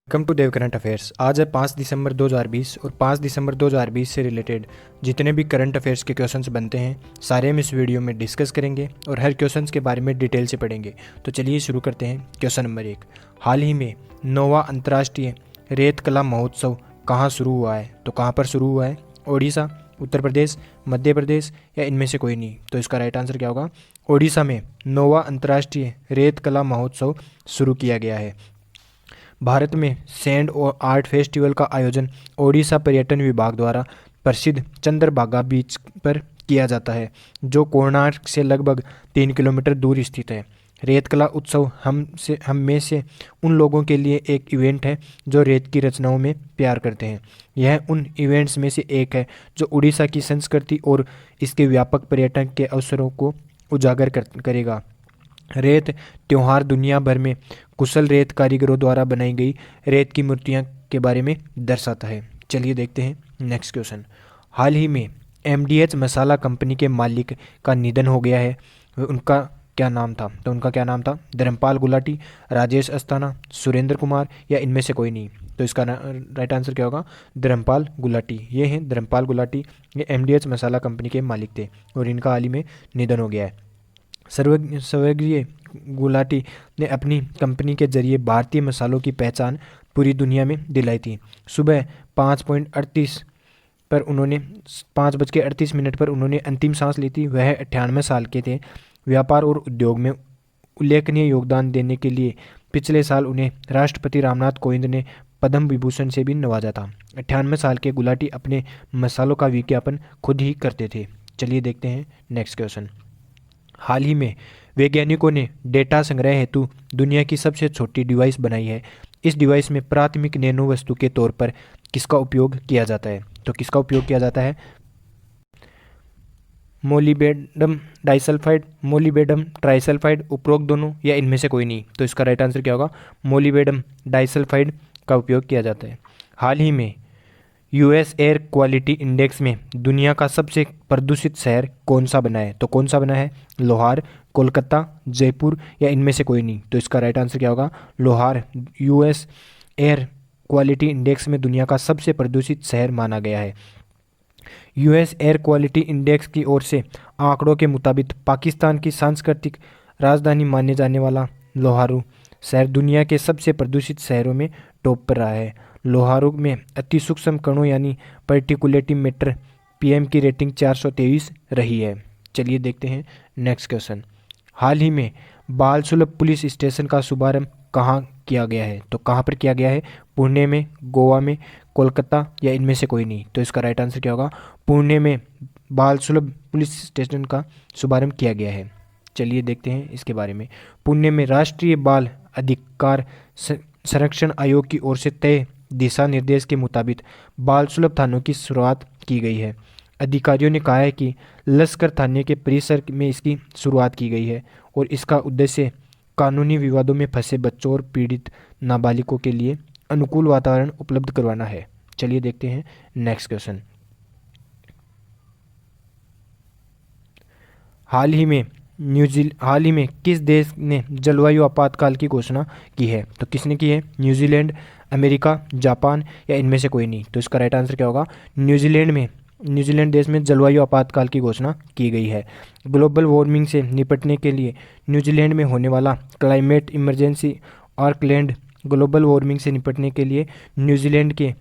Welcome to Dev current affairs. आज है 5 दिसंबर 2020 और 5 दिसंबर 2020 से रिलेटेड जितने भी करंट अफेयर्स के क्वेश्चंस बनते हैं सारे हम इस वीडियो में डिस्कस करेंगे और हर क्वेश्चंस के बारे में डिटेल से पढ़ेंगे। तो चलिए शुरू करते हैं। क्वेश्चन नंबर 1, हाल ही में 9वां अंतर्राष्ट्रीय रेत कला महोत्सव कहाँ शुरू हुआ है? तो कहाँ पर शुरू हुआ है? ओडिशा, उत्तर प्रदेश, मध्य प्रदेश या इनमें से कोई नहीं? तो इसका राइट आंसर क्या होगा? ओडिशा में 9वां अंतर्राष्ट्रीय रेत कला महोत्सव शुरू किया गया है। भारत में सैंड और आर्ट फेस्टिवल का आयोजन ओडिशा पर्यटन विभाग द्वारा प्रसिद्ध चंद्रभागा बीच पर किया जाता है, जो कोणार्क से लगभग 3 किलोमीटर दूर स्थित है। रेत कला उत्सव हम में से उन लोगों के लिए एक इवेंट है जो रेत की रचनाओं में प्यार करते हैं। यह उन इवेंट्स में से एक है जो उड़ीसा की संस्कृति और इसके व्यापक पर्यटन के अवसरों को उजागर करेगा। रेत त्यौहार दुनिया भर में कुशल रेत कारीगरों द्वारा बनाई गई रेत की मूर्तियां के बारे में दर्शाता है। चलिए देखते हैं नेक्स्ट क्वेश्चन। हाल ही में एमडीएच मसाला कंपनी के मालिक का निधन हो गया है। उनका क्या नाम था? तो उनका क्या नाम था? धर्मपाल गुलाटी, राजेश अस्थाना, सुरेंद्र कुमार या इनमें से कोई नहीं? तो इसका राइट आंसर क्या होगा? धर्मपाल गुलाटी। ये हैं धर्मपाल गुलाटी, ये एमडीएच मसाला कंपनी के मालिक थे और इनका हाल ही में निधन हो गया है। स्वर्गीय गुलाटी ने अपनी कंपनी के जरिए भारतीय मसालों की पहचान पूरी दुनिया में दिलाई थी। सुबह 5:38 पर उन्होंने 5:38 पर उन्होंने अंतिम सांस ली थी। वह 98 साल के थे। व्यापार और उद्योग में उल्लेखनीय योगदान देने के लिए पिछले साल उन्हें राष्ट्रपति रामनाथ कोविंद ने पद्म विभूषण से भी नवाजा था। 98 साल के गुलाटी अपने मसालों का विज्ञापन खुद ही करते थे। चलिए देखते हैं नेक्स्ट क्वेश्चन। हाल ही में वैज्ञानिकों ने डेटा संग्रह हेतु दुनिया की सबसे छोटी डिवाइस बनाई है। इस डिवाइस में प्राथमिक नैनो वस्तु के तौर पर किसका उपयोग किया जाता है? तो किसका उपयोग किया जाता है? मोलिबेडम डाइसल्फाइड, मोलिबेडम ट्राइसल्फाइड, उपरोक्त दोनों या इनमें से कोई नहीं? तो इसका राइट आंसर क्या होगा? मोलिबेडम डाइसल्फाइड का उपयोग किया जाता है। हाल ही में यूएस एयर क्वालिटी इंडेक्स में दुनिया का सबसे प्रदूषित शहर कौन सा बना है? तो कौन सा बना है? लोहार, कोलकाता, जयपुर या इनमें से कोई नहीं? तो इसका राइट आंसर क्या होगा? लोहार यूएस एयर क्वालिटी इंडेक्स में दुनिया का सबसे प्रदूषित शहर माना गया है। यूएस एयर क्वालिटी इंडेक्स की ओर से आंकड़ों के मुताबिक पाकिस्तान की सांस्कृतिक राजधानी माने जाने वाला लोहारू शहर दुनिया के सबसे प्रदूषित शहरों में टॉप पर रहा है। लोहारू में अति सूक्ष्म कणों यानी पर्टिकुलेट मैटर पीएम की रेटिंग 423 रही है। चलिए देखते हैं नेक्स्ट क्वेश्चन। हाल ही में बाल सुलभ पुलिस स्टेशन का शुभारंभ कहाँ किया गया है? तो कहाँ पर किया गया है? पुणे में, गोवा में, कोलकाता या इनमें से कोई नहीं? तो इसका राइट आंसर क्या होगा? पुणे में बाल सुलभ पुलिस स्टेशन का शुभारंभ किया गया है। चलिए देखते हैं इसके बारे में। पुणे में राष्ट्रीय बाल अधिकार संरक्षण आयोग की ओर से तय दिशा निर्देश के मुताबिक बाल सुलभ थानों की शुरुआत की गई है। अधिकारियों ने कहा है कि लश्कर थाने के परिसर में इसकी शुरुआत की गई है और इसका उद्देश्य कानूनी विवादों में फंसे बच्चों और पीड़ित नाबालिगों के लिए अनुकूल वातावरण उपलब्ध करवाना है। चलिए देखते हैं नेक्स्ट क्वेश्चन। हाल ही में किस देश ने जलवायु आपातकाल की घोषणा की है? तो किसने की है? न्यूजीलैंड, अमेरिका, जापान या इनमें से कोई नहीं? तो इसका राइट आंसर क्या होगा? न्यूजीलैंड देश में जलवायु आपातकाल की घोषणा की गई है। ग्लोबल वार्मिंग से निपटने के लिए न्यूजीलैंड में होने वाला climate emergency Auckland global warming से निपटने के लिए न्यूजीलैंड के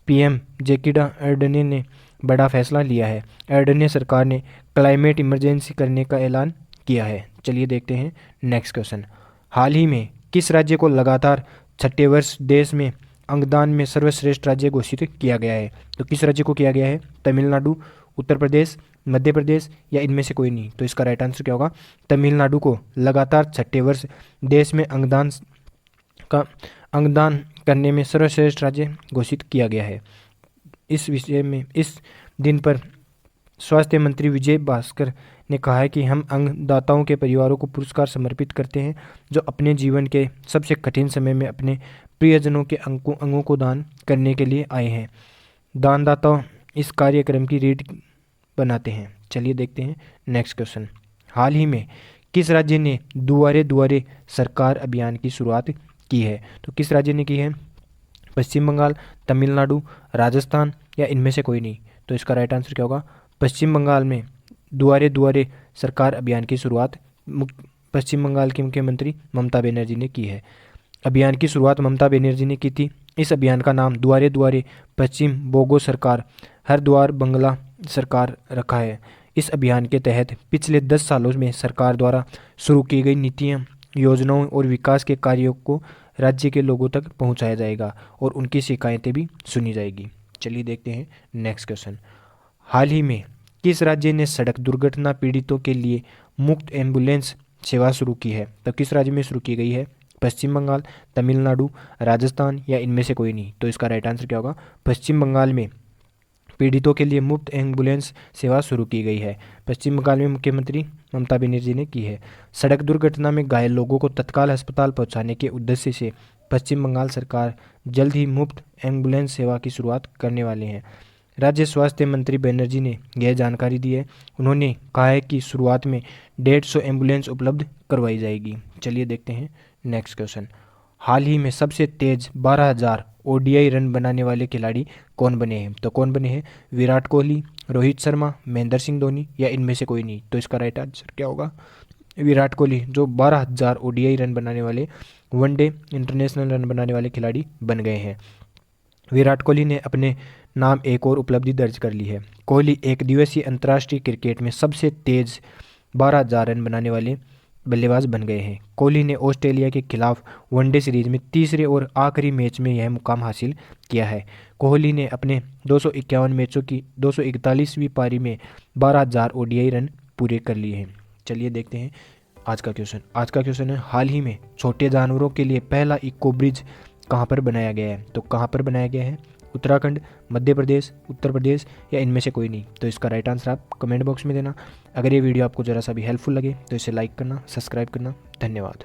पीएम जैकिंडा अर्डर्न ने बड़ा फैसला लिया है। अर्डर्न सरकार ने क्लाइमेट इमरजेंसी करने का ऐलान किया है। चलिए देखते हैं नेक्स्ट क्वेश्चन। हाल ही में किस राज्य को लगातार 6ठे वर्ष देश में अंगदान में सर्वश्रेष्ठ राज्य घोषित किया गया है? तो किस राज्य को किया गया है? तमिलनाडु, उत्तर प्रदेश, मध्य प्रदेश या इनमें से कोई नहीं? तो इसका राइट आंसर क्या होगा? तमिलनाडु को लगातार 6ठे वर्ष देश में अंगदान करने में सर्वश्रेष्ठ राज्य घोषित किया गया है। इस विषय में इस दिन पर स्वास्थ्य मंत्री विजय भास्कर ने कहा है कि हम अंगदाताओं के परिवारों को पुरस्कार समर्पित करते हैं जो अपने जीवन के सबसे कठिन समय में अपने प्रियजनों के अंगों को दान करने के लिए आए हैं। दानदाता इस कार्यक्रम की रीढ़ बनाते हैं। चलिए देखते हैं नेक्स्ट क्वेश्चन। हाल ही में किस राज्य ने दुआरे दुआरे सरकार अभियान की शुरुआत की है? तो किस राज्य ने की है? पश्चिम बंगाल, तमिलनाडु, राजस्थान या इनमें से कोई नहीं? तो इसका राइट आंसर क्या होगा? पश्चिम बंगाल में दुआरे दुआरे सरकार अभियान की शुरुआत पश्चिम बंगाल की मुख्यमंत्री ममता बनर्जी ने की है। अभियान की शुरुआत ममता बनर्जी ने की थी। इस अभियान का नाम दुआरे दुआरे पश्चिम बोगो सरकार, हर द्वार बंगला सरकार रखा है। इस अभियान के तहत पिछले 10 सालों में सरकार द्वारा शुरू की गई नीतियाँ, योजनाओं और विकास के कार्यों को राज्य के लोगों तक पहुंचाया जाएगा और उनकी शिकायतें भी सुनी जाएगी। चलिए देखते हैं नेक्स्ट क्वेश्चन। हाल ही में किस राज्य ने सड़क दुर्घटना पीड़ितों के लिए मुफ्त एम्बुलेंस सेवा शुरू की है? तो किस राज्य में शुरू की गई है? पश्चिम बंगाल, तमिलनाडु, राजस्थान या इनमें से कोई नहीं? तो इसका राइट आंसर क्या होगा? पश्चिम बंगाल में पीड़ितों के लिए मुफ्त एम्बुलेंस सेवा शुरू की गई है। पश्चिम बंगाल में मुख्यमंत्री ममता बनर्जी ने की है। सड़क दुर्घटना में घायल लोगों को तत्काल अस्पताल पहुंचाने के उद्देश्य से पश्चिम बंगाल सरकार जल्द ही मुफ्त एम्बुलेंस सेवा की शुरुआत करने वाले हैं। राज्य स्वास्थ्य मंत्री बनर्जी ने यह जानकारी दी है। उन्होंने कहा है कि शुरुआत में 150 एम्बुलेंस उपलब्ध करवाई जाएगी। चलिए देखते हैं नेक्स्ट क्वेश्चन। हाल ही में सबसे तेज 12,000 ओडीआई रन बनाने वाले खिलाड़ी कौन बने हैं? तो कौन बने हैं? विराट कोहली, रोहित शर्मा, महेंद्र सिंह धोनी या इनमें से कोई नहीं? तो इसका राइट आंसर क्या होगा? विराट कोहली, जो 12,000 ओडीआई रन बनाने वाले, वनडे इंटरनेशनल रन बनाने वाले खिलाड़ी बन गए हैं। विराट कोहली ने अपने नाम एक और उपलब्धि दर्ज कर ली है। कोहली एक दिवसीय अंतर्राष्ट्रीय क्रिकेट में सबसे तेज 12,000 रन बनाने वाले बल्लेबाज बन गए हैं। कोहली ने ऑस्ट्रेलिया के खिलाफ वनडे सीरीज में तीसरे और आखिरी मैच में यह मुकाम हासिल किया है। कोहली ने अपने 251 मैचों की 241वीं पारी में 12,000 ओडीआई रन पूरे कर लिए हैं। चलिए देखते हैं आज का क्वेश्चन। आज का क्वेश्चन है, हाल ही में छोटे जानवरों के लिए पहला इको ब्रिज कहाँ पर बनाया गया है? तो कहाँ पर बनाया गया है? उत्तराखंड, मध्य प्रदेश, उत्तर प्रदेश या इनमें से कोई नहीं? तो इसका राइट आंसर आप कमेंट बॉक्स में देना। अगर ये वीडियो आपको ज़रा सा भी हेल्पफुल लगे तो इसे लाइक करना, सब्सक्राइब करना। धन्यवाद।